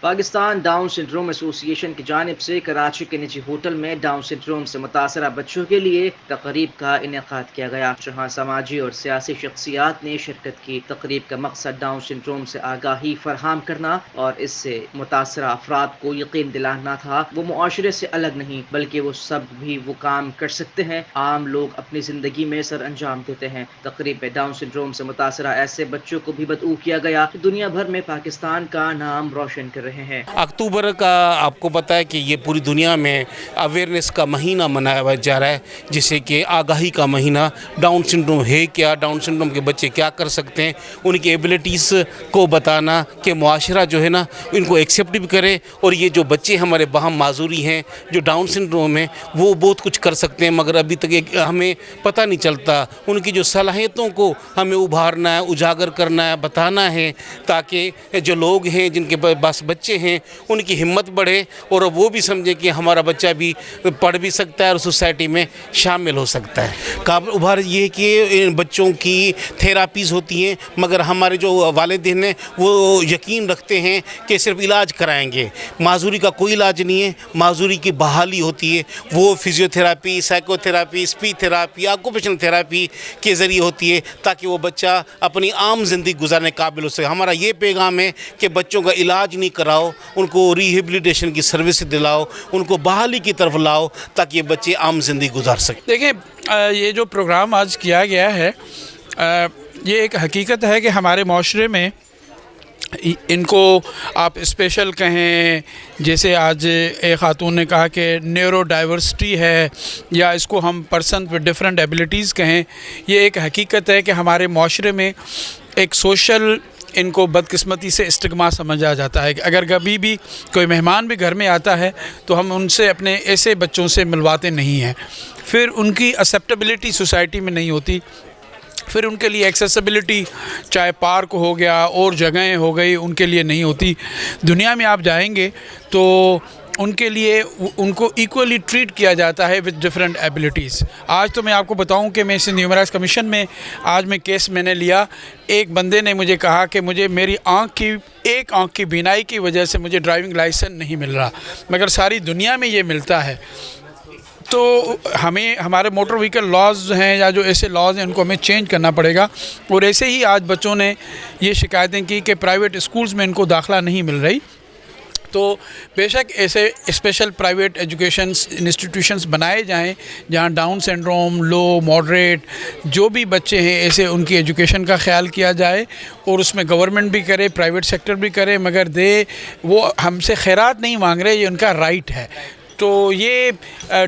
Pakistan down syndrome ایسوسی ایشن کی جانب سے کراچی کے نجی ہوٹل میں ڈاؤن سنڈروم سے متاثرہ بچوں کے لیے تقریب کا انعقاد کیا گیا، جہاں سماجی اور سیاسی شخصیات نے شرکت کی۔ تقریب کا مقصد ڈاؤن سنڈروم سے آگاہی فراہم کرنا اور اس سے متاثرہ افراد کو یقین دلانا تھا وہ معاشرے سے الگ نہیں بلکہ وہ سب بھی وہ کام کر سکتے ہیں عام لوگ اپنی زندگی میں سر انجام دیتے ہیں۔ تقریب میں ڈاؤن سنڈروم سے متاثرہ ایسے بچوں کو بھی مدعو کیا گیا کہ دنیا بھر میں پاکستان کا نام روشن کر رہے ہیں۔ اکتوبر کا آپ کو پتہ ہے کہ یہ پوری دنیا میں اویئرنیس کا مہینہ منایا جا رہا ہے، جسے کہ آگاہی کا مہینہ۔ ڈاؤن سنڈروم ہے کیا، ڈاؤن سنڈروم کے بچے کیا کر سکتے ہیں، ان کی ایبلٹیز کو بتانا کہ معاشرہ جو ہے نا ان کو ایکسیپٹ بھی کرے، اور یہ جو بچے ہمارے باہم معذوری ہیں جو ڈاؤن سنڈروم ہیں وہ بہت کچھ کر سکتے ہیں، مگر ابھی تک ہمیں پتہ نہیں چلتا۔ ان کی جو صلاحیتوں کو ہمیں ابھارنا ہے، اجاگر کرنا ہے، بتانا ہے، تاکہ جو لوگ ہیں جن کے پاس بچے ہیں ان کی ہمت بڑھے اور وہ بھی سمجھے کہ ہمارا بچہ بھی پڑھ بھی سکتا ہے اور سوسائٹی میں شامل ہو سکتا ہے۔ قابل ابھار یہ کہ بچوں کی تھیراپیز ہوتی ہیں، مگر ہمارے جو والدین ہیں وہ یقین رکھتے ہیں کہ صرف علاج کرائیں گے، معذوری کا کوئی علاج نہیں ہے۔ معذوری کی بحالی ہوتی ہے، وہ physio therapy, psycho therapy, speech therapy, occupational therapy کے ذریعے ہوتی ہے، تاکہ وہ بچہ اپنی عام زندگی گزارنے قابل ہو سکے۔ ہمارا یہ پیغام ہے کہ بچوں کا علاج نہیں کراؤ، ان کو ریہیبلیٹیشن کی سروس دلاؤ، ان کو بحالی کی طرف لاؤ، تاکہ یہ بچے عام زندگی گزار سکیں۔ دیکھیں، یہ جو پروگرام آج کیا گیا ہے یہ ایک حقیقت ہے کہ ہمارے معاشرے میں ان کو آپ اسپیشل کہیں، جیسے آج ایک خاتون نے کہا کہ نیورو ڈائیورسٹی ہے، یا اس کو ہم پرسن ود ڈفرینٹ ایبلٹیز کہیں، یہ ایک حقیقت ہے کہ ہمارے معاشرے میں ایک سوشل ان کو بدقسمتی سے اسٹگما سمجھا جاتا ہے کہ اگر کبھی بھی کوئی مہمان بھی گھر میں آتا ہے تو ہم ان سے اپنے ایسے بچوں سے ملواتے نہیں ہیں، پھر ان کی ایکسیپٹیبلٹی سوسائٹی میں نہیں ہوتی، پھر ان کے لیے ایکسیسیبلٹی چاہے پارک ہو گیا اور جگہیں ہو گئی ان کے لیے نہیں ہوتی۔ دنیا میں آپ جائیں گے تو ان کے لیے ان کو ایکولی ٹریٹ کیا جاتا ہے وتھ ڈفرینٹ ایبلٹیز۔ آج تو میں آپ کو بتاؤں کہ میں سندھ ہیومن رائٹس کمیشن میں آج میں کیس میں نے لیا، ایک بندے نے مجھے کہا کہ مجھے میری ایک آنکھ کی بینائی کی وجہ سے مجھے ڈرائیونگ لائسنس نہیں مل رہا، مگر ساری دنیا میں یہ ملتا ہے۔ تو ہمیں ہمارے موٹر وہیکل لاز ہیں یا جو ایسے لاز ہیں ان کو ہمیں چینج کرنا پڑے گا۔ اور ایسے ہی آج بچوں نے یہ شکایتیں کی کہ پرائیویٹ اسکولز میں ان کو داخلہ نہیں مل رہی، تو بے شک ایسے اسپیشل پرائیویٹ ایجوکیشنز انسٹیٹیوشنز بنائے جائیں جہاں ڈاؤن سنڈروم، لو، ماڈریٹ جو بھی بچے ہیں ایسے ان کی ایجوکیشن کا خیال کیا جائے، اور اس میں گورنمنٹ بھی کرے، پرائیویٹ سیکٹر بھی کرے، مگر وہ ہم سے خیرات نہیں مانگ رہے، یہ ان کا رائٹ ہے۔ تو یہ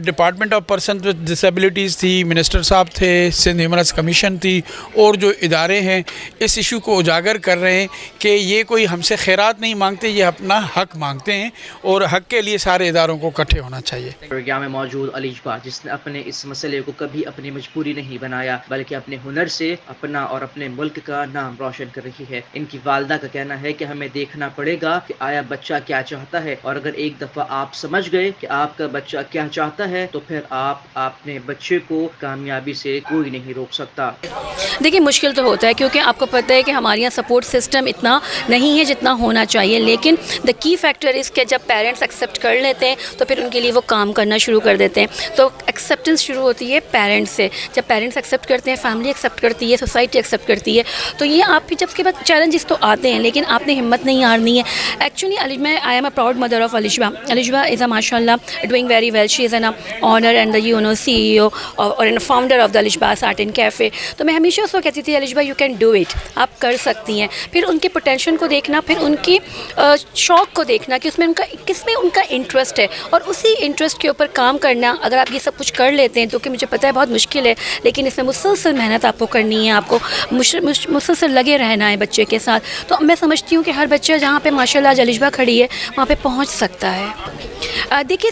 department of person with disabilities تھی، منسٹر صاحب تھے، سندھ ہیومن رائٹس کمیشن تھی، اور جو ادارے ہیں اس ایشو کو اجاگر کر رہے ہیں کہ یہ کوئی ہم سے خیرات نہیں مانگتے، یہ اپنا حق مانگتے ہیں، اور حق کے لیے سارے اداروں کو اکٹھے ہونا چاہیے۔ پروگرام میں موجود علی اجبا، جس نے اپنے اس مسئلے کو کبھی اپنی مجبوری نہیں بنایا بلکہ اپنے ہنر سے اپنا اور اپنے ملک کا نام روشن کر رہی ہے۔ ان کی والدہ کا کہنا ہے کہ ہمیں دیکھنا پڑے گا کہ آیا بچہ کیا چاہتا ہے، اور اگر ایک دفعہ آپ سمجھ گئے کہ آپ کا بچہ کیا چاہتا ہے تو پھر آپ اپنے بچے کو کامیابی سے کوئی نہیں روک سکتا۔ دیکھیں، مشکل تو ہوتا ہے کیونکہ آپ کو پتہ ہے کہ ہمارے یہاں سپورٹ سسٹم اتنا نہیں ہے جتنا ہونا چاہیے، لیکن دا کی فیکٹر اس کہ جب پیرنٹس ایکسیپٹ کر لیتے ہیں تو پھر ان کے لیے وہ کام کرنا شروع کر دیتے ہیں۔ تو ایکسیپٹنس شروع ہوتی ہے پیرنٹس سے، جب پیرنٹس ایکسیپٹ کرتے ہیں، فیملی ایکسیپٹ کرتی ہے، سوسائٹی ایکسیپٹ کرتی ہے، تو یہ آپ کی جب کے بعد چیلنجز تو آتے ہیں لیکن آپ نے ہمت نہیں ہارنی ہے۔ ایکچولی میں I am a proud mother of Alishba. Alishba is a ماشاء اللہ doing very well, she is an honour and the CEO اور founder of the Alishba art and cafe. تو میں ہمیشہ اس کو کہتی تھی Alishba you can do it, آپ کر سکتی ہیں۔ پھر ان کے پوٹینشل کو دیکھنا، پھر ان کی شوق کو دیکھنا کہ اس میں کس میں ان کا انٹرسٹ ہے، اور اسی انٹرسٹ کے اوپر کام کرنا۔ اگر آپ یہ سب کچھ کر لیتے ہیں تو کہ مجھے پتہ ہے بہت مشکل ہے، لیکن اس میں مسلسل محنت آپ کو کرنی ہے، آپ کو مسلسل لگے رہنا ہے بچے کے ساتھ۔ تو میں سمجھتی ہوں کہ ہر بچہ جہاں پہ ماشاء اللہ علیشبہ کھڑی ہے وہاں پہ پہنچ سکتا ہے۔ دیکھیے،